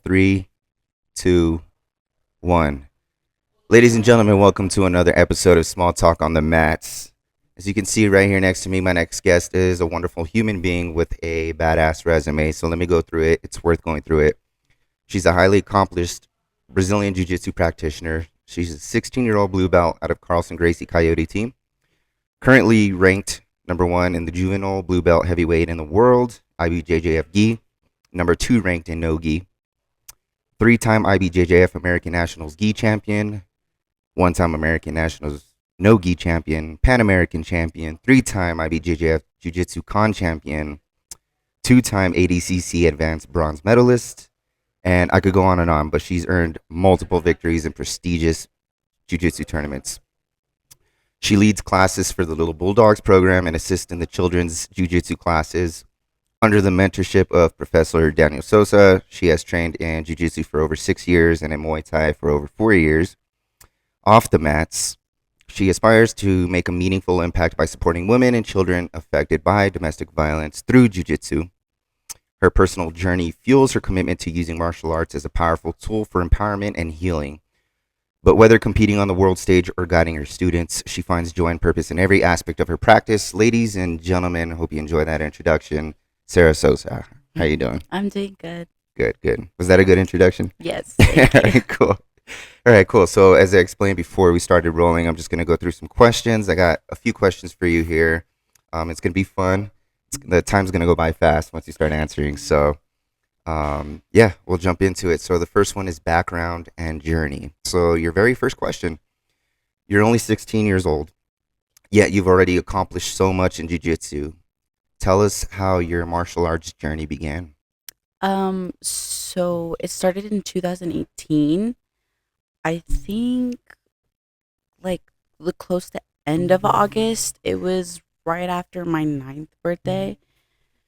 Three, two, one. Ladies and gentlemen, welcome to another episode of Small Talk on the Mats. As you can see right here next to me, my next guest is a wonderful human being with a badass resume. So let me go through it. It's worth going through it. She's a highly accomplished Brazilian Jiu-Jitsu practitioner. She's a 16-year-old blue belt out of Carlson Gracie Coyote team. Currently ranked number 1 in the juvenile blue belt heavyweight in the world, IBJJF gi. Number 2 ranked in no gi. 3-time IBJJF American Nationals gi champion. 1-time American Nationals no gi champion. Pan American champion. 3-time IBJJF Jiu-Jitsu con champion. 2-time ADCC advanced bronze medalist. And I could go on, but she's earned multiple victories in prestigious jiu-jitsu tournaments. She leads classes for the Little Bulldogs program and assists in the children's jiu-jitsu classes. Under the mentorship of Professor Daniel Souza, she has trained in jiu-jitsu for over 6 years and in Muay Thai for over 4 years. Off the mats, she aspires to make a meaningful impact by supporting women and children affected by domestic violence through jiu-jitsu. Her personal journey fuels her commitment to using martial arts as a powerful tool for empowerment and healing. But whether competing on the world stage or guiding her students, she finds joy and purpose in every aspect of her practice. Ladies and gentlemen, hope you enjoy that introduction. Sarah Souza, how you doing? I'm doing good. Good. Was that a good introduction? Yes. All Thank you. right, cool. All right, cool. So as I explained before we started rolling, I'm just going to go through some questions. I got a few questions for you here. It's going to be fun. The time's going to go by fast once you start answering. So yeah, we'll jump into it. So the first one is background and journey. So your very first question, you're only 16 years old, yet you've already accomplished so much in jiu-jitsu. Tell us how your martial arts journey began. So it started in 2018. I think like the close to end of August. It was right after my 9th birthday.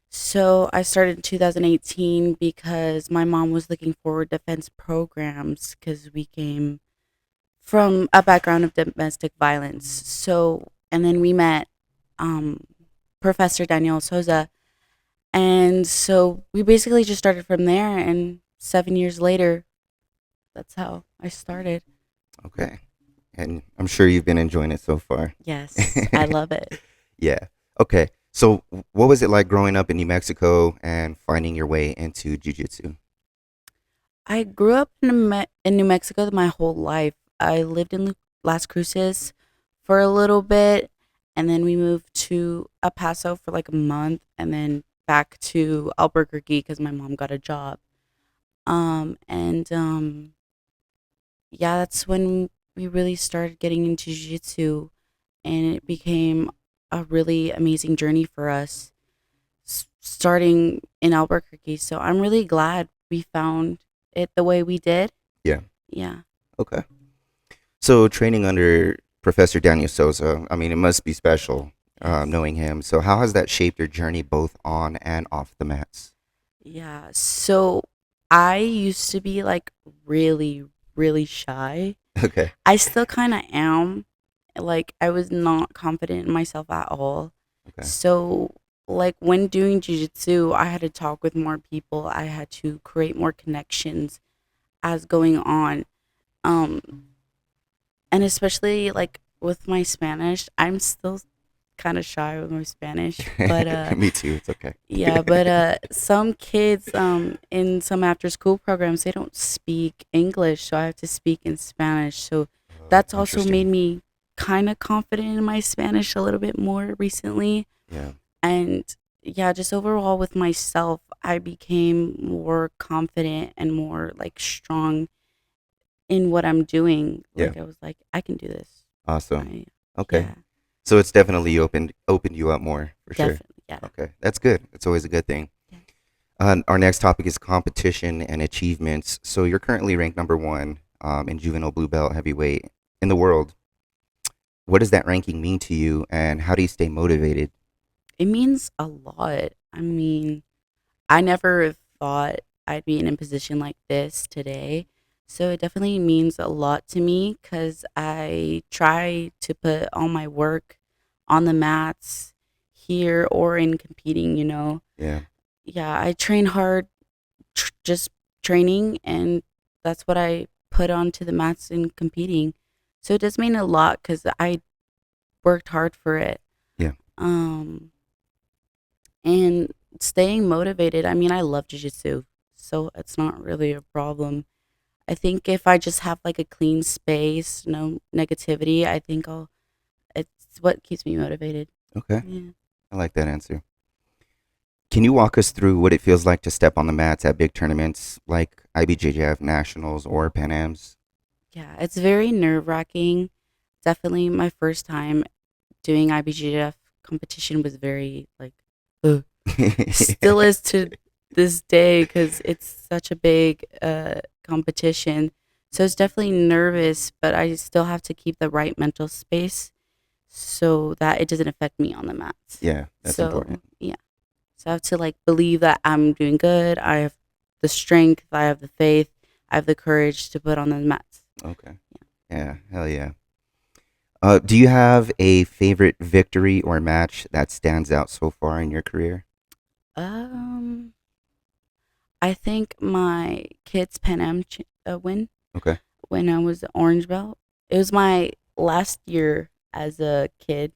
So I started in 2018 because my mom was looking for defense programs because we came from a background of domestic violence. So, and then we met um, Professor Daniel Souza. And so we basically just started from there. And 7 years later, that's how I started. Okay. And I'm sure you've been enjoying it so far. Yes, I love it. Yeah. Okay. So what was it like growing up in New Mexico and finding your way into jiu-jitsu? I grew up in New Mexico my whole life. I lived in Las Cruces for a little bit, and then we moved to El Paso for like a month, and then back to Albuquerque because my mom got a job. And yeah, that's when we really started getting into jiu-jitsu, and it became a really amazing journey for us, starting in Albuquerque. So I'm really glad we found it the way we did. Yeah. Yeah. Okay. So training under Professor Daniel Souza, I mean, it must be special Yes. knowing him. So how has that shaped your journey both on and off the mats? Yeah. So I used to be like really, really shy. Okay. I still kind of am. Like, I was not confident in myself at all. Okay. So, like, when doing jujitsu, I had to talk with more people. I had to create more connections as going on. Um, and especially like with my Spanish, I'm still kind of shy with my Spanish. But Me too. It's okay. yeah, but some kids in some after school programs they don't speak English, so I have to speak in Spanish. So that's also made Interesting. me kind of confident in my Spanish a little bit more recently. Yeah. And yeah, just overall with myself, I became more confident and more like strong in what I'm doing. Yeah. Like I was like, I can do this. Awesome. I Okay. Yeah, So it's definitely opened you up more for sure. definitely. Yeah. Okay. That's good. It's always a good thing. Yeah. Our next topic is competition and achievements. So you're currently ranked number 1 in juvenile blue belt heavyweight in the world. What does that ranking mean to you, and how do you stay motivated? It means a lot. I mean, I never thought I'd be in a position like this today. So it definitely means a lot to me because I try to put all my work on the mats here or in competing. Yeah. Yeah, I train hard, just training, and that's what I put onto the mats in competing. So it does mean a lot because I worked hard for it. Yeah. Um, and staying motivated. I mean, I love jujitsu, so it's not really a problem. I think if I just have like a clean space, no negativity, I think I'll. It's what keeps me motivated. Okay. Yeah. I like that answer. Can you walk us through what it feels like to step on the mats at big tournaments like IBJJF Nationals or Pan Am's? Yeah, it's very nerve wracking. Definitely my first time doing IBGF competition was very like, ugh. Still is to this day because it's such a big competition. So it's definitely nervous, but I still have to keep the right mental space so that it doesn't affect me on the mats. Yeah, that's So important. yeah, so I have to like believe that I'm doing good. I have the strength, I have the faith, I have the courage to put on the mats. Okay. Yeah, hell yeah. Do you have a favorite victory or match that stands out so far in your career? Um, I think my kids Pan Am win Okay. when I was the orange belt. It was my last year as a kid,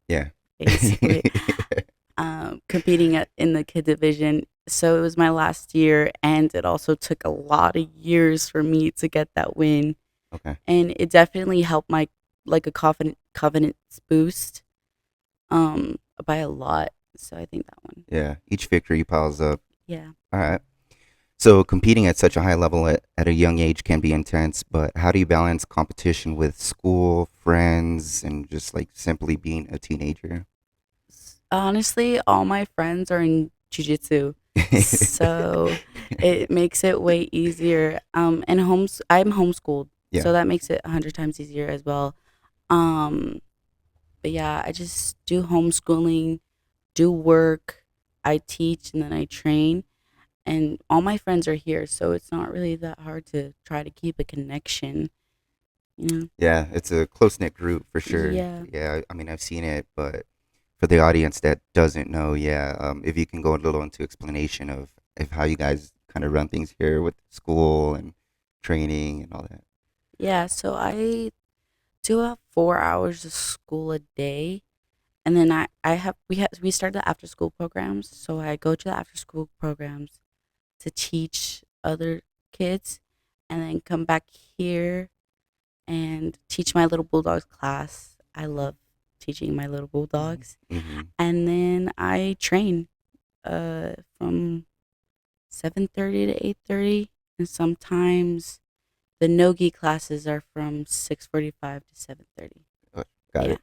Yeah. basically, competing in the kid division. So it was my last year, and it also took a lot of years for me to get that win. Okay. And it definitely helped my like a confidence boost by a lot. So I think that one. Yeah. Each victory piles up. Yeah. All right. So competing at such a high level at a young age can be intense, but how do you balance competition with school, friends, and just like simply being a teenager? Honestly, all my friends are in jujitsu, so it makes it way easier. And I'm homeschooled, Yeah. so that makes it 100 times easier as well. Um, but yeah, I just do homeschooling, do work, I teach, and then I train. And all my friends are here, so it's not really that hard to try to keep a connection. You know? Yeah, it's a close knit group for sure. Yeah. Yeah, I mean, I've seen it, but for the audience that doesn't know, yeah, if you can go a little into explanation of how you guys kind of run things here with school and training and all that. Yeah, so I do have 4 hours of school a day. And then we start the after school programs. So I go to the after school programs to teach other kids and then come back here and teach my little bulldogs class. I love teaching my little bulldogs. Mm-hmm. And then I train from 7:30 to 8:30, and sometimes the nogi classes are from 6:45 to 7:30. Got Yeah. it.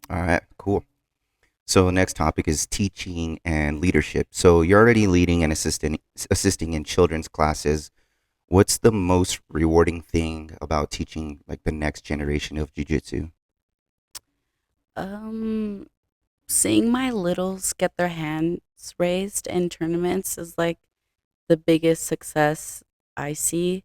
All right, cool. So next topic is teaching and leadership. So you're already leading and assisting in children's classes. What's the most rewarding thing about teaching like the next generation of jujitsu? Um Seeing my littles get their hands raised in tournaments is like the biggest success I see.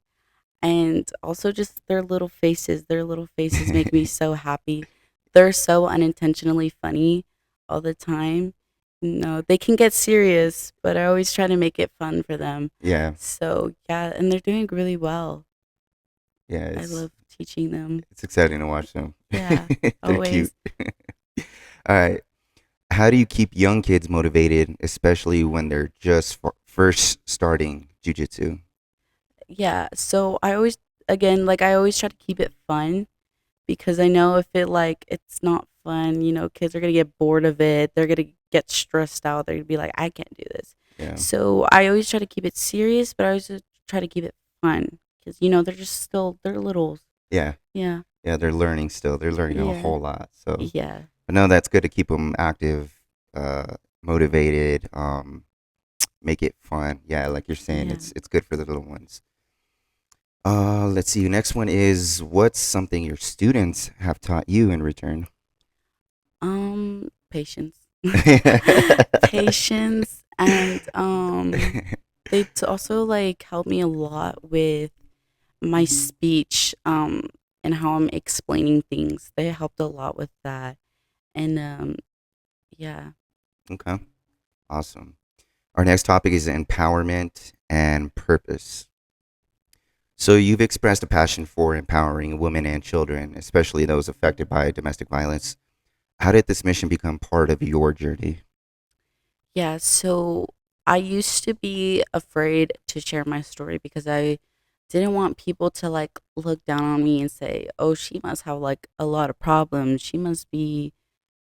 And also just their little faces. Their little faces make me so happy. They're so unintentionally funny all the time. No, they can get serious, but I always try to make it fun for them. Yeah, So yeah, and they're doing really well. yeah, I love teaching them. it's exciting to watch them. Yeah, They're cute. always. All right. How do you keep young kids motivated, especially when they're just first starting jujitsu? Yeah, so I always again, like I always try to keep it fun because I know if it's not fun, kids are gonna get bored of it. They're gonna get stressed out. They're gonna be like, I can't do this. Yeah, So I always try to keep it serious, but I always just try to keep it fun because they're just still they're littles. yeah, Yeah, yeah. They're learning still. They're learning a yeah, whole lot. So, yeah, but no, that's good to keep them active, motivated. Make it fun. Yeah, like you're saying, yeah. it's good for the little ones. Let's see. Next one is what's something your students have taught you in return? Patience, patience, and also like help me a lot with my speech and how I'm explaining things. They helped a lot with that. And yeah. Okay, awesome. Our next topic is empowerment and purpose. So you've expressed a passion for empowering women and children, especially those affected by domestic violence. How did this mission become part of your journey? Yeah, so I used to be afraid to share my story because I didn't want people to like look down on me and say, "Oh, she must have like a lot of problems. She must be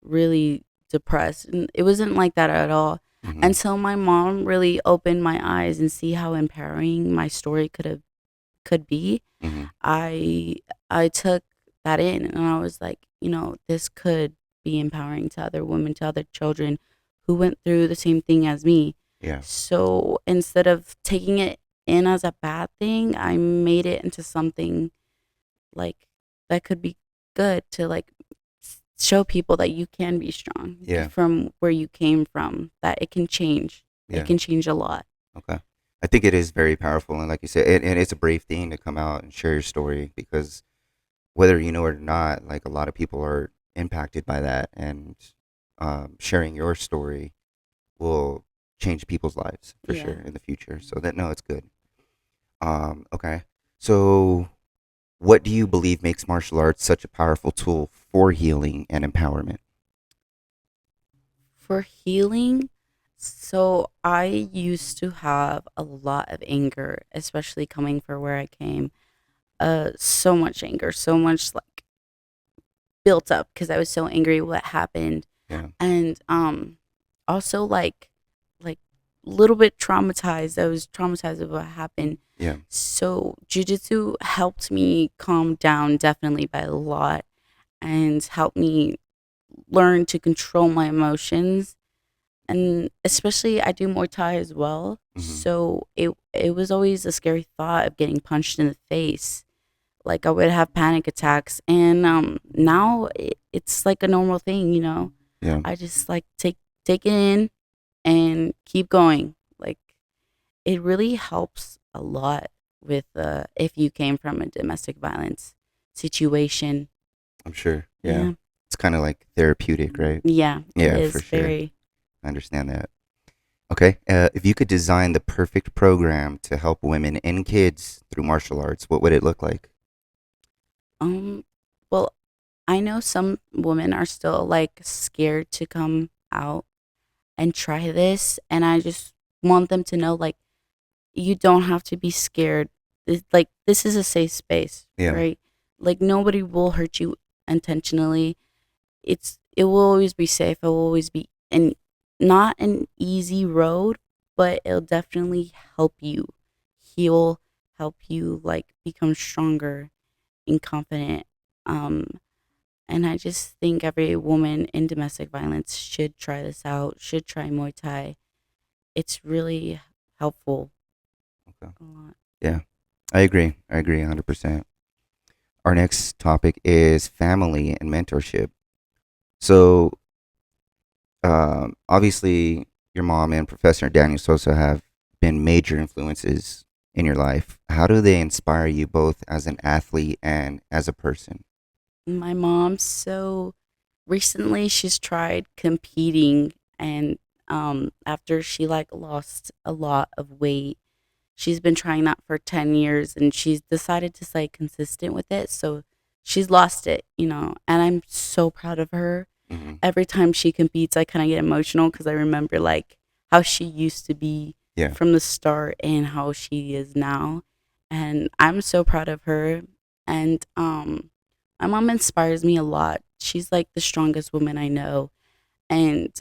really depressed." And it wasn't like that at all. Hmm. Until my mom really opened my eyes and see how empowering my story could be. Hmm. I took that in and I was like, this could be empowering to other women, to other children who went through the same thing as me. Yeah. So instead of taking it in as a bad thing, I made it into something like that could be good to like show people that you can be strong Yeah. from where you came from, that it can change. It Yeah. can change a lot. Okay. I think it is very powerful, and like you said, and it's a brave thing to come out and share your story because whether you know it or not, like a lot of people are impacted by that, and sharing your story will change people's lives for Yeah. sure in the future. So that no, it's good. Okay. So, what do you believe makes martial arts such a powerful tool for healing and empowerment? For healing, so I used to have a lot of anger, especially coming from where I came. So much anger, so much like built up because I was so angry what happened, Yeah. and also like little bit traumatized. I was traumatized of what happened. Yeah. So jujitsu helped me calm down definitely by a lot and helped me learn to control my emotions, and especially I do Muay Thai as well. Hmm. So it was always a scary thought of getting punched in the face. Like I would have panic attacks, and now it's like a normal thing. Yeah. I just like take it in and keep going. Like it really helps a lot with if you came from a domestic violence situation. I'm sure. Yeah. Yeah, It's kind of like therapeutic, right? yeah, it Yeah, for is sure. very. I understand that. Okay. If you could design the perfect program to help women and kids through martial arts, what would it look like? Um, well, I know some women are still like scared to come out and try this, and I just want them to know like you don't have to be scared. Like this is a safe space, Yeah. right? Like nobody will hurt you intentionally. It will always be safe. It will always be an not an easy road, but it'll definitely help you heal, help you like become stronger and confident. Um, and I just think every woman in domestic violence should try this out, should try Muay Thai. It's really helpful Okay. a lot. Yeah. I agree. I agree 100%. Our next topic is family and mentorship. So, obviously, your mom and Professor Daniel Souza have been major influences in your life. How do they inspire you both as an athlete and as a person? My mom, so recently she's tried competing, and after she like lost a lot of weight, she's been trying that for 10 years and she's decided to stay consistent with it. So she's lost it, and I'm so proud of her. Hmm. Every time she competes, I kind of get emotional because I remember like how she used to be Yeah. from the start and how she is now. And I'm so proud of her. And my mom inspires me a lot. She's like the strongest woman I know. And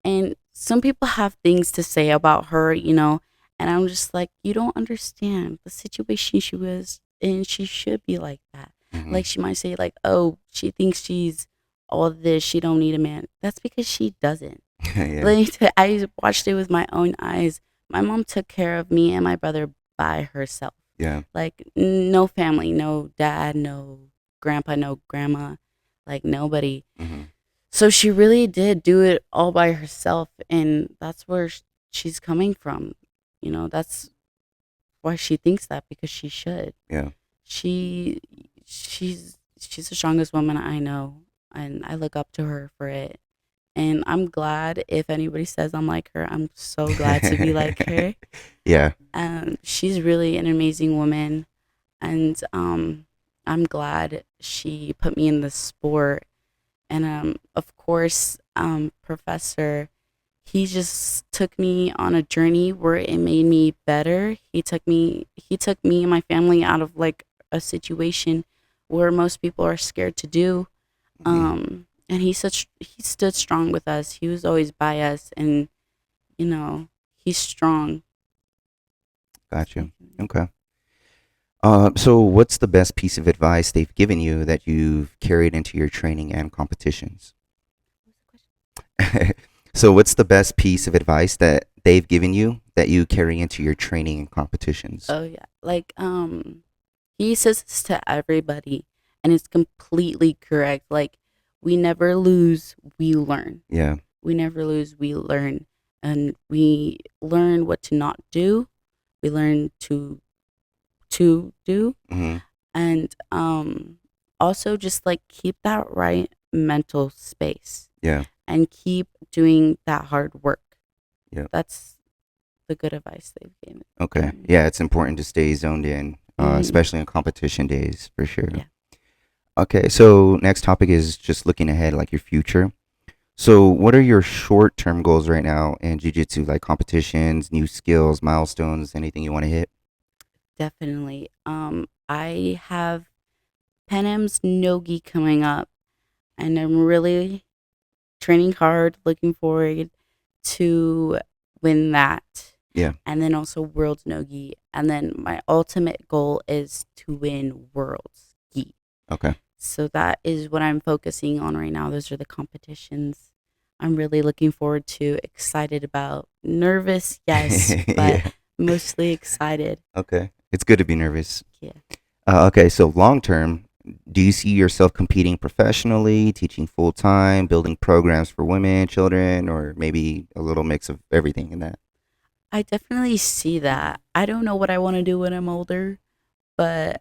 and some people have things to say about her, and I'm just like, you don't understand the situation she was in. She should be like that. Hmm. Like she might say, like, oh, she thinks she's all this. She don't need a man. That's because she doesn't. Yeah. Like I watched it with my own eyes. My mom took care of me and my brother by herself. Yeah. Like no family, no dad, no grandpa, no grandma, like nobody. Hmm. So she really did do it all by herself, and that's where she's coming from. That's why she thinks that because she should. Yeah. She she's the strongest woman I know, and I look up to her for it. And I'm glad if anybody says I'm like her. I'm so glad to be like her. Yeah. She's really an amazing woman, and I'm glad she put me in the sport. And of course, Professor, he just took me on a journey where it made me better. He took me and my family out of like a situation where most people are scared to do. Hmm. And he stood strong with us. He was always by us, and you know, he's strong. Gotcha. Okay. So what's the best piece of advice they've given you that you've carried into your training and competitions? So what's the best piece of advice that they've given you that you carry into your training and competitions? Oh yeah, like he says this to everybody, and it's completely correct. Like we never lose, we learn. Yeah. We never lose, we learn, and we learn what to not do. We learn to do, Hmm. and also just like keep that right mental space Yeah. and keep doing that hard work. Yeah. That's the good advice they've given. Okay. given me. Yeah, it's important to stay zoned in, Mhm. especially in competition days, for sure. Yeah. Okay, so next topic is just looking ahead, like your future. So, what are your short-term goals right now in jiu-jitsu, like competitions, new skills, milestones, anything you want to hit? Definitely. I have Panem's Nogi coming up, and I'm really training hard, looking forward to win that. Yeah. And then also World's Nogi. And then my ultimate goal is to win World's Gi. Okay. So that is what I'm focusing on right now. Those are the competitions I'm really looking forward to, excited about. Nervous, yes, but Yeah. mostly excited. Okay. It's good to be nervous. Yeah. Okay, so long term, do you see yourself competing professionally, teaching full time, building programs for women, children, or maybe a little mix of everything in that? I definitely see that. I don't know what I want to do when I'm older, but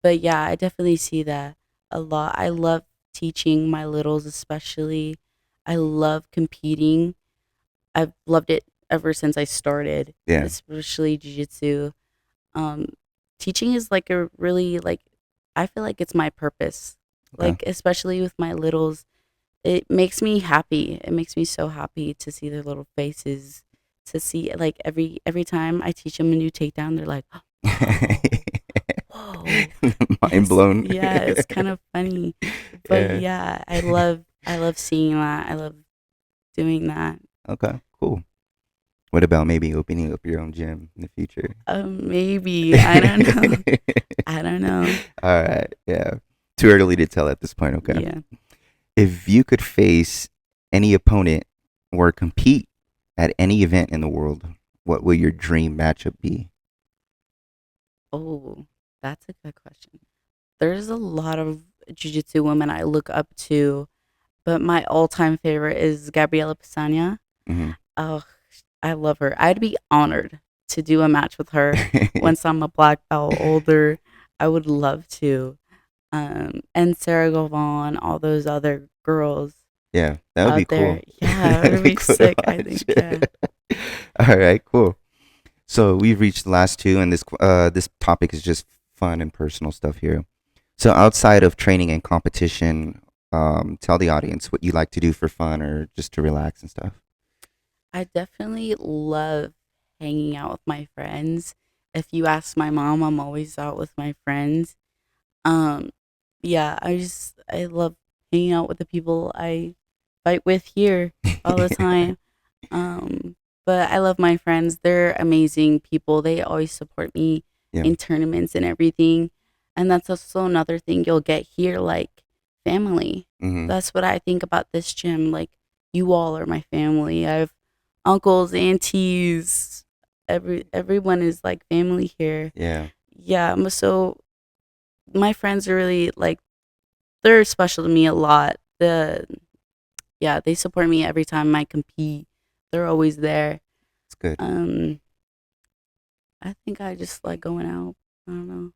yeah, I definitely see that a lot. I love teaching my littles especially. I love competing. I've loved it ever since I started, Yeah. especially jiu-jitsu. Um Teaching is like a really like I feel like it's my purpose. Okay. Like especially with my littles, it makes me happy. It makes me so happy to see their little faces, to see like every time I teach them a new takedown, they're like, "Whoa, whoa." Mind blown. Yeah, it's kind of funny. But Yeah. yeah, I love seeing that. I love doing that. Okay, cool. What about maybe opening up your own gym in the future? Maybe. I don't know. I don't know. All right, yeah. Too early to tell at this point, okay. Yeah. If you could face any opponent or compete at any event in the world, what would your dream matchup be? Oh, that's a good question. There's a lot of jiu-jitsu women I look up to, but my all-time favorite is Gabriela Pisania. Hmm. Oh, I love her. I'd be honored to do a match with her once I'm a black belt older. I would love to. And Sarah Govan, all those other girls Yeah, that would be out cool. there. Yeah, it That'd would be be cool to sick, I watch. think. Yeah. All right, cool. So we've reached the last two, and this topic is just fun and personal stuff here. So outside of training and competition, tell the audience what you like to do for fun or just to relax and stuff. I definitely love hanging out with my friends. If you ask my mom, I'm always out with my friends. Um, yeah, I love hanging out with the people I fight with here all the time. Um, but I love my friends. They're amazing people. They always support me Yeah. in tournaments and everything. And that's also another thing you'll get here, like family. Hmm. That's what I think about this gym. Like you all are my family. I have uncles, aunties. Everyone is like family here. Yeah. Yeah, so my friends are really like they're special to me a lot. They support me every time I compete. They're always there. It's good. Um, I think I just like going out. I don't know.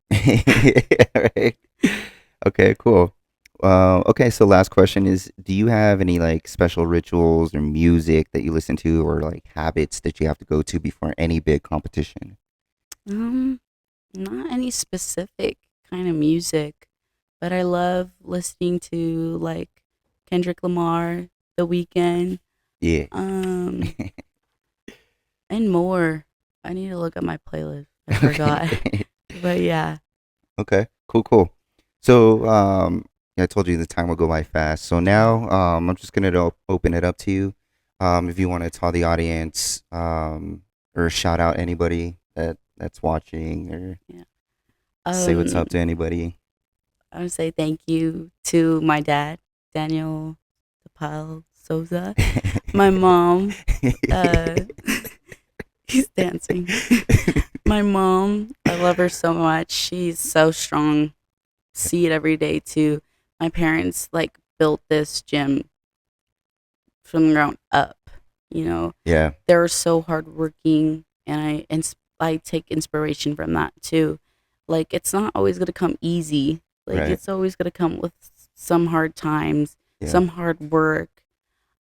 All right. Okay, cool. Okay, so last question is, do you have any like special rituals or music that you listen to, or like habits that you have to go to before any big competition? Um, Not any specific kind of music, but I love listening to like Kendrick Lamar, The Weeknd, Yeah. um, and more. I need to look at my playlist. I forgot. Okay. But yeah. Okay. Cool. Cool. So, yeah, I told you the time will go by fast. So Yeah. now, I'm just gonna open it up to you. If you want to tell the audience, or shout out anybody that's watching, or Yeah. say what's Um, up to anybody. I would say thank you to my dad, Daniel DePile Souza. My mom, uh he's dancing. My mom, I love her so much. She's so strong. See it every day too. My parents like built this gym from the ground up. You know, Yeah. they were so hardworking, and I take inspiration from that too. Like it's not always gonna come easy. Like Right. it's always gonna come with some hard times, Yeah. some hard work.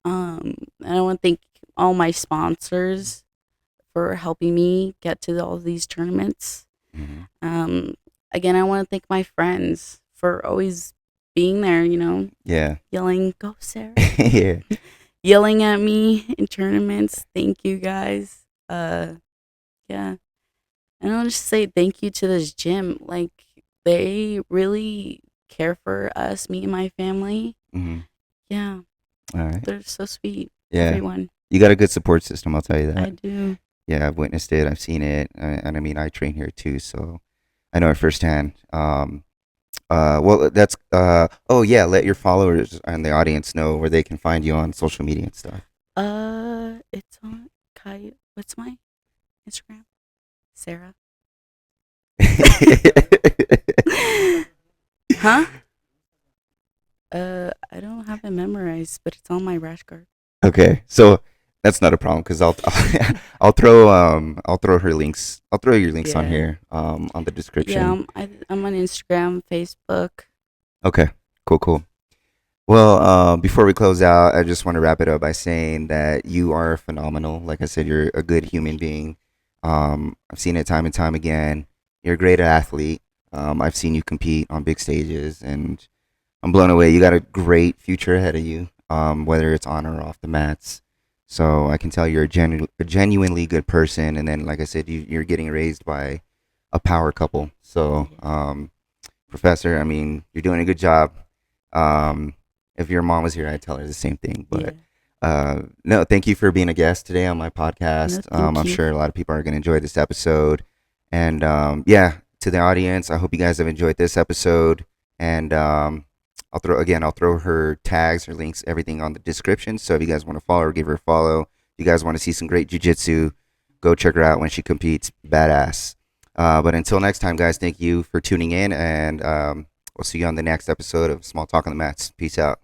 And I want to thank all my sponsors for helping me get to all these tournaments. Hmm. Um, Again, I want to thank my friends for always being there. Yeah. Yelling, "Go, Sarah!" Yeah. Yelling at me in tournaments. Thank you guys. Yeah. And I'll just say thank you to this gym. Like they really care for us, me and my family. Hmm. Yeah, All right. they're so sweet. Yeah. Everyone. You got a good support system, I'll tell you I that. do. Yeah, I've witnessed it. I've seen it, and I mean, I train here too, so I know it firsthand. Well, that's oh yeah, let your followers and the audience know where they can find you on social media and stuff. It's on Kai. What's my Instagram? Sarah. Huh? I don't have it memorized, but it's on my rash guard. Okay, so that's not a problem because I'll throw her links. I'll throw your links on Yeah. here on the Yeah, description. I'm on Instagram, Facebook. Okay, cool, cool. Well, before we close out, I just want to wrap it up by saying that you are phenomenal. Like I said, you're a good human being. I've seen it time and time again. You're a great athlete. I've seen you compete on big stages, and I'm blown away. You got a great future ahead of you, whether it's on or off the mats. So I can tell you're a genuinely good person. And then, like I said, you're getting raised by a power couple. So, Yeah. Professor, I mean, you're doing a good job. Um, if your mom was here, I'd tell her the same thing. Yeah. But no, thank you for being a guest today on my No, podcast. thank I'm you. sure a lot of people are going to enjoy this episode. And yeah, to the audience, I hope you guys have enjoyed this episode. And I'll throw her tags, her links, everything on the description. So if you guys want to follow her, give her a follow. If you guys want to see some great jujitsu, go check her out when she competes. Badass. But until next time, guys, thank you for tuning in, and we'll see you on the next episode of Small Talk on the Mats. Peace out.